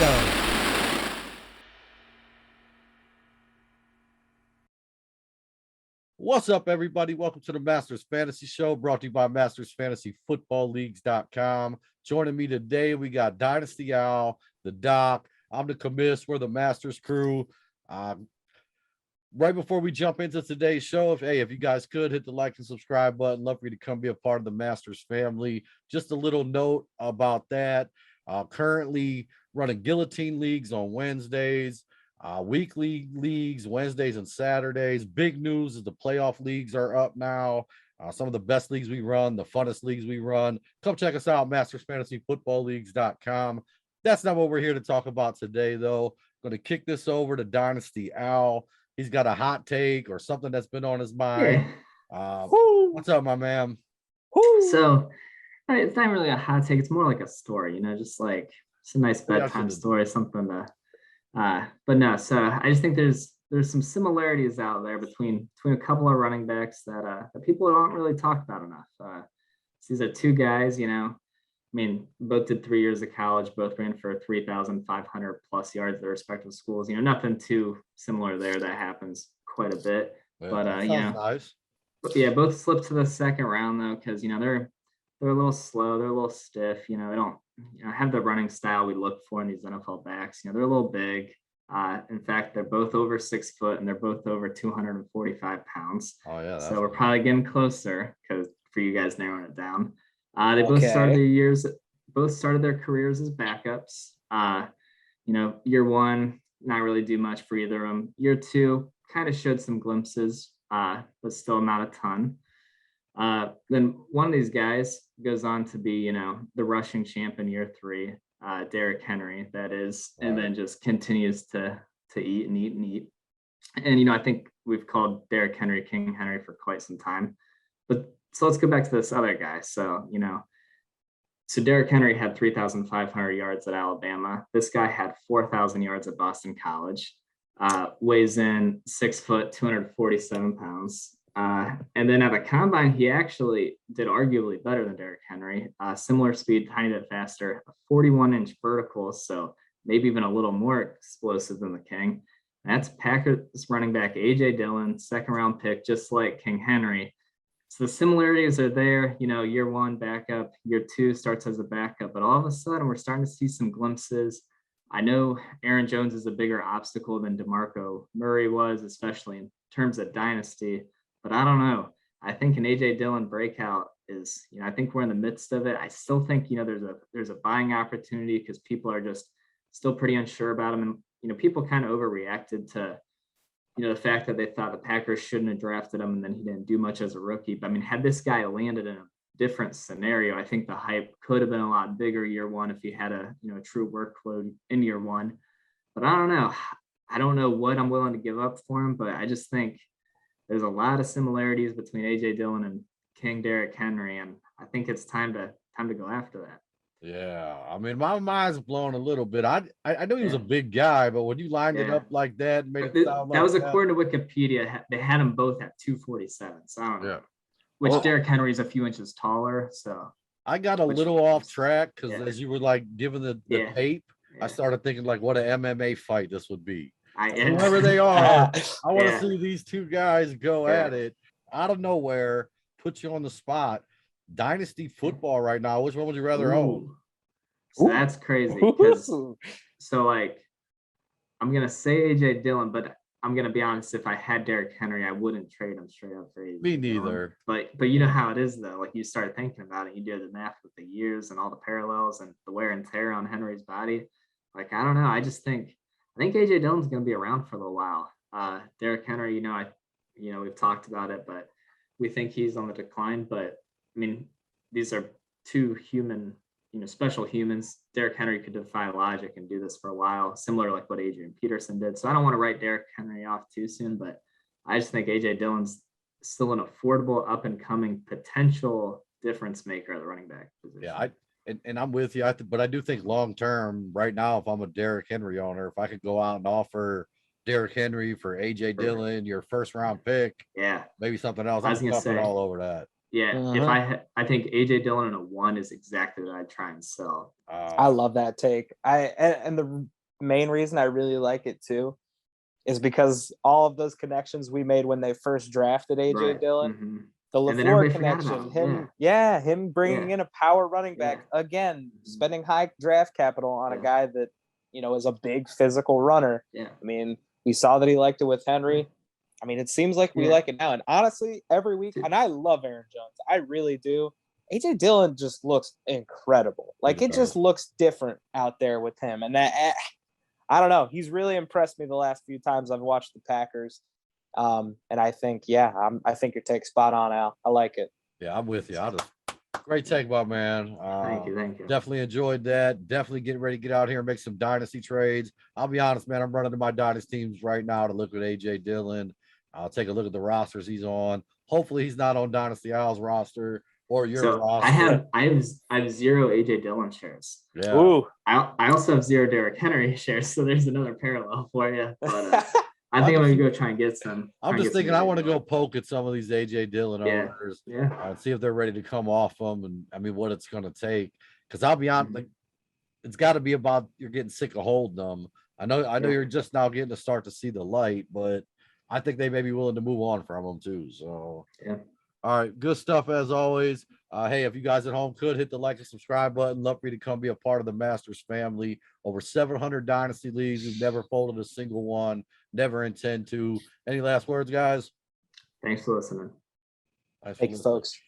go. What's up, everybody? Welcome to the Masters Fantasy Show, brought to you by MastersFantasyFootballLeagues.com. Joining me today, we got Dynasty Owl, the Doc. I'm the Commish. We're the Masters crew. Right before we jump into today's show, if you guys could hit the like and subscribe button, love for you to come be a part of the Masters family. Just a little note about that. Currently running guillotine leagues on Wednesdays, weekly leagues Wednesdays and Saturdays. Big news is the playoff leagues are up now. Some of the best leagues we run, the funnest leagues we run. Come check us out, MastersFantasyFootballLeagues.com. That's not what we're here to talk about today, though. I'm going to kick this over to Dynasty Owl. He's got a hot take or something that's been on his mind. What's up, my man? So it's not really a hot take. It's more like a story, just like it's a nice bedtime story, something to but no, so I just think there's some similarities out there between a couple of running backs that people don't really talk about enough. These are two guys, both did 3 years of college, both ran for 3,500 plus yards at their respective schools. Nothing too similar there. That happens quite a bit. But nice. Yeah, both slipped to the second round though, because they're a little slow, they're a little stiff. They don't have the running style we look for in these NFL backs. They're a little big. In fact, they're both over 6 foot and they're both over 245 pounds. Oh yeah. So we're probably getting closer because for you guys narrowing it down. They both started their careers as backups. Year one, not really do much for either of them. Year two, kind of showed some glimpses, but still not a ton. Then one of these guys goes on to be, the rushing champ in year three, Derrick Henry, that is, and then just continues to eat and eat and eat. And, I think we've called Derrick Henry King Henry for quite some time. But so let's go back to this other guy. So, so Derrick Henry had 3,500 yards at Alabama. This guy had 4,000 yards at Boston College, weighs in 6 foot, 247 pounds. And then at the combine, he actually did arguably better than Derrick Henry. Similar speed, tiny bit faster, 41-inch vertical, so maybe even a little more explosive than the King. And that's Packers running back A.J. Dillon, second-round pick, just like King Henry. So the similarities are there. Year one, backup. Year two starts as a backup. But all of a sudden, we're starting to see some glimpses. I know Aaron Jones is a bigger obstacle than DeMarco Murray was, especially in terms of dynasty. But I don't know. I think an A.J. Dillon breakout is, I think we're in the midst of it. I still think, there's a buying opportunity because people are just still pretty unsure about him. And, people kind of overreacted to, the fact that they thought the Packers shouldn't have drafted him and then he didn't do much as a rookie. But had this guy landed in a different scenario, I think the hype could have been a lot bigger year one if he had a, true workload in year one. But I don't know. I don't know what I'm willing to give up for him, but I just think there's a lot of similarities between A.J. Dillon and King Derrick Henry, and I think it's time to go after that. Yeah, my mind's blown a little bit. I knew he was a big guy, but when you lined it up like that, made it sound like that was according to Wikipedia. They had them both at 247. So I don't know. Which Derrick Henry is a few inches taller. So I got a little off track because as you were like giving the tape, I started thinking like what an MMA fight this would be. Whoever they are, I want to see these two guys go at it out of nowhere, put you on the spot. Dynasty football right now. Which one would you rather own? So that's crazy. So I'm gonna say AJ Dillon, but I'm gonna be honest. If I had Derrick Henry, I wouldn't trade him straight up for AJ. Me neither. But you know how it is though. Like you start thinking about it, you do the math with the years and all the parallels and the wear and tear on Henry's body. Like I don't know. I think AJ Dillon's gonna be around for a little while. Derrick Henry, we've talked about it, but we think he's on the decline. But these are two human, special humans. Derrick Henry could defy logic and do this for a while, similar to like what Adrian Peterson did. So I don't want to write Derrick Henry off too soon, but I just think AJ Dillon's still an affordable, up and coming potential difference maker at the running back position. Yeah, and I'm with you. But I do think long term, right now, if I'm a Derrick Henry owner, if I could go out and offer Derrick Henry for AJ Dillon, your first round pick, maybe something else, I'm jumping all over that. Yeah, if I think AJ Dillon in a 1 is exactly what I'd try and sell. I love that take. And the main reason I really like it too is because all of those connections we made when they first drafted AJ Dillon, the LaFleur connection, him bringing in a power running back again, spending high draft capital on a guy that, you know, is a big physical runner. Yeah. I mean, we saw that he liked it with Henry. I mean, it seems like we like it now. And honestly, every week, and I love Aaron Jones. I really do. AJ Dillon just looks incredible. Like, it just looks different out there with him. And that, I don't know. He's really impressed me the last few times I've watched the Packers. And I think, I think your take's spot on, Al. I like it. Yeah, I'm with you. Great take, my man. Thank you. Definitely enjoyed that. Definitely getting ready to get out here and make some dynasty trades. I'll be honest, man. I'm running to my dynasty teams right now to look at AJ Dillon. I'll take a look at the rosters he's on. Hopefully, he's not on Dynasty Owl's roster or your roster. I have 0 AJ Dillon shares. Yeah. Ooh. I also have 0 Derrick Henry shares, so there's another parallel for you. But I think I'm gonna go try and get some. I'm just thinking I want to go poke at some of these AJ Dillon owners. Yeah. See if they're ready to come off them, and I mean what it's gonna take. Because I'll be honest, like, it's got to be about you're getting sick of holding them. I know you're just now getting to start to see the light, but I think they may be willing to move on from them too. So all right, good stuff as always. Hey, if you guys at home could hit the like and subscribe button, love for you to come be a part of the Masters family. Over 700 dynasty leagues. We've never folded a single one. Never intend to. Any last words, guys? Thanks for listening. Thanks, folks.